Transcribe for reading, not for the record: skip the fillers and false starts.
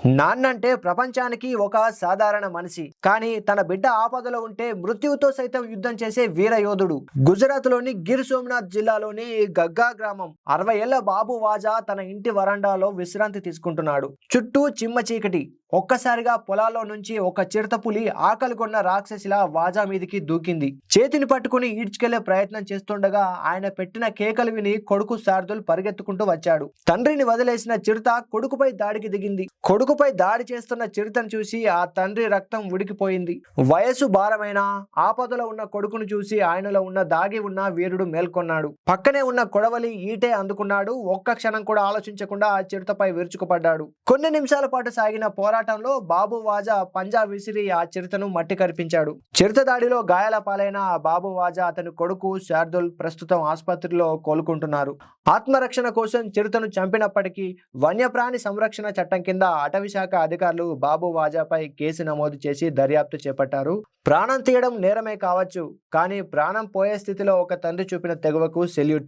నాన్నంటే ప్రపంచానికి ఒక సాధారణ మనిషి, కానీ తన బిడ్డ ఆపదలో ఉంటే మృత్యువుతో సైతం యుద్ధం చేసే వీర యోధుడు. గుజరాత్ లోని గిర్ సోమనాథ్ జిల్లాలోని గగ్గా గ్రామం 60 ఏళ్ల బాబు వాజా తన ఇంటి వరండాలో విశ్రాంతి తీసుకుంటున్నాడు. చుట్టూ చిమ్మ చీకటి. ఒక్కసారిగా పొలాల్లో నుంచి ఒక చిరుతపులి ఆకలి కొన్న రాక్షసిలా వాజా మీదికి దూకింది. చేతిని పట్టుకుని ఈడ్చుకెళ్లే ప్రయత్నం చేస్తుండగా ఆయన పెట్టిన కేకలు విని కొడుకు శార్దుల్ పరిగెత్తుకుంటూ వచ్చాడు. తండ్రిని వదిలేసిన చిరుత కొడుకుపై దాడికి దిగింది. కొడుకుపై దాడి చేస్తున్న చిరుతను చూసి ఆ తండ్రి రక్తం ఉడికిపోయింది. వయసు భారమైన ఆపదలో ఉన్న కొడుకును చూసి ఆయనలో ఉన్న దాగి ఉన్న వీరుడు మేల్కొన్నాడు. పక్కనే ఉన్న కొడవలి ఈటే అందుకున్నాడు. ఒక్క క్షణం కూడా ఆలోచించకుండా ఆ చిరుతపై విరుచుకుపడ్డాడు. కొన్ని నిమిషాల పాటు సాగిన పోరాటంలో బాబు వాజా పంజా విసిరి ఆ చిరుతను మట్టి కరిపించాడు. చిరుత దాడిలో గాయాల పాలైన ఆ బాబు వాజా అతని కొడుకు శార్దుల్ ప్రస్తుతం ఆసుపత్రిలో కోలుకుంటున్నారు. ఆత్మరక్షణ కోసం చిరుతను చంపినప్పటికీ వన్యప్రాణి సంరక్షణ చట్టం కింద అటవీశాఖ అధికారులు బాబు వాజాపై కేసు నమోదు చేసి దర్యాప్తు చేపట్టారు. ప్రాణం తీయడం నేరమే కావచ్చు, కానీ ప్రాణం పోయే స్థితిలో ఒక తండ్రి చూపిన తెగువకు సెల్యూట్.